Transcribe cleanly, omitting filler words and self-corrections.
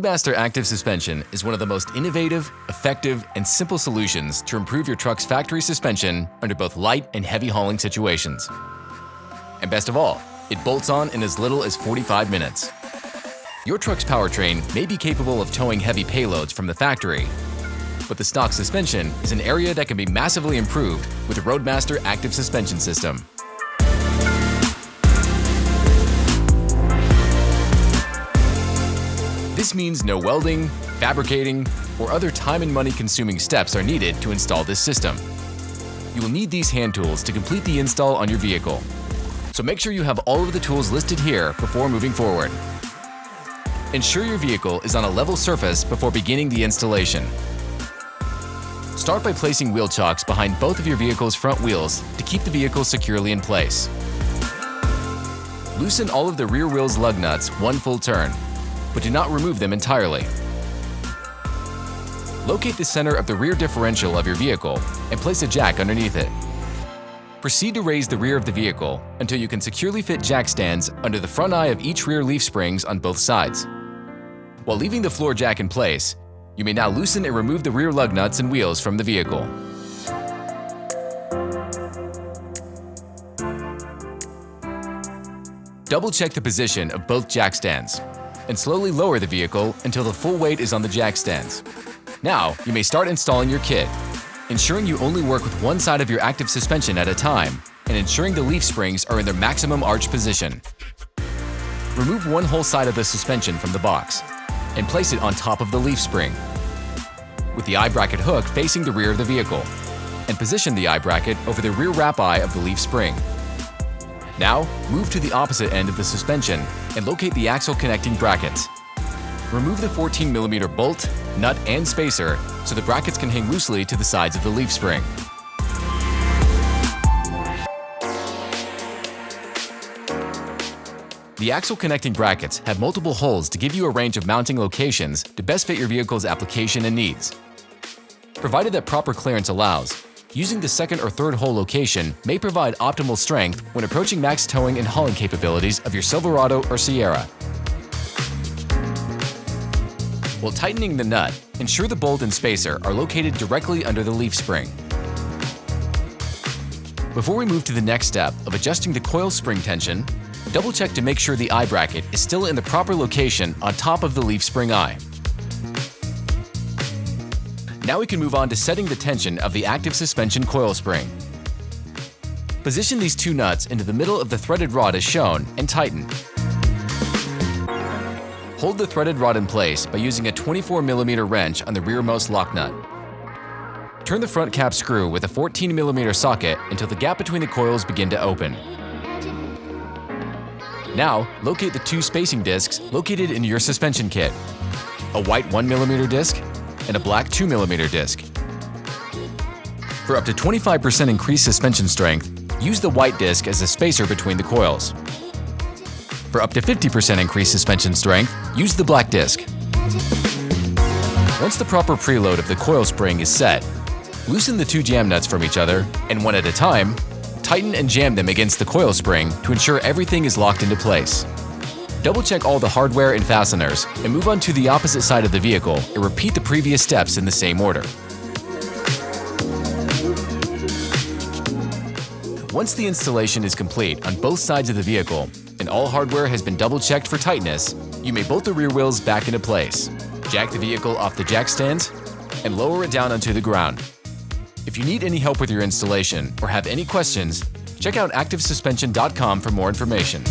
Roadmaster Active Suspension is one of the most innovative, effective, and simple solutions to improve your truck's factory suspension under both light and heavy hauling situations. And best of all, it bolts on in as little as 45 minutes. Your truck's powertrain may be capable of towing heavy payloads from the factory, but the stock suspension is an area that can be massively improved with the Roadmaster Active Suspension system. This means no welding, fabricating, or other time and money consuming steps are needed to install this system. You will need these hand tools to complete the install on your vehicle. So make sure you have all of the tools listed here before moving forward. Ensure your vehicle is on a level surface before beginning the installation. Start by placing wheel chocks behind both of your vehicle's front wheels to keep the vehicle securely in place. Loosen all of the rear wheel's lug nuts one full turn, but do not remove them entirely. Locate the center of the rear differential of your vehicle and place a jack underneath it. Proceed to raise the rear of the vehicle until you can securely fit jack stands under the front eye of each rear leaf springs on both sides. While leaving the floor jack in place, you may now loosen and remove the rear lug nuts and wheels from the vehicle. Double-check the position of both jack stands and slowly lower the vehicle until the full weight is on the jack stands. Now, you may start installing your kit, ensuring you only work with one side of your active suspension at a time and ensuring the leaf springs are in their maximum arch position. Remove one whole side of the suspension from the box and place it on top of the leaf spring, with the eye bracket hook facing the rear of the vehicle, and position the eye bracket over the rear wrap eye of the leaf spring. Now, move to the opposite end of the suspension and locate the axle connecting brackets. Remove the 14mm bolt, nut, and spacer so the brackets can hang loosely to the sides of the leaf spring. The axle connecting brackets have multiple holes to give you a range of mounting locations to best fit your vehicle's application and needs. Provided that proper clearance allows, using the second or third hole location may provide optimal strength when approaching max towing and hauling capabilities of your Silverado or Sierra. While tightening the nut, ensure the bolt and spacer are located directly under the leaf spring. Before we move to the next step of adjusting the coil spring tension, double-check to make sure the eye bracket is still in the proper location on top of the leaf spring eye. Now we can move on to setting the tension of the active suspension coil spring. Position these two nuts into the middle of the threaded rod as shown and tighten. Hold the threaded rod in place by using a 24mm wrench on the rearmost lock nut. Turn the front cap screw with a 14mm socket until the gap between the coils begin to open. Now, locate the two spacing discs located in your suspension kit, a white 1mm disc and a black 2mm disc. For up to 25% increased suspension strength, use the white disc as a spacer between the coils. For up to 50% increased suspension strength, use the black disc. Once the proper preload of the coil spring is set, loosen the two jam nuts from each other and one at a time, tighten and jam them against the coil spring to ensure everything is locked into place. Double-check all the hardware and fasteners and move on to the opposite side of the vehicle and repeat the previous steps in the same order. Once the installation is complete on both sides of the vehicle and all hardware has been double-checked for tightness, you may bolt the rear wheels back into place, jack the vehicle off the jack stands, and lower it down onto the ground. If you need any help with your installation or have any questions, check out activesuspension.com for more information.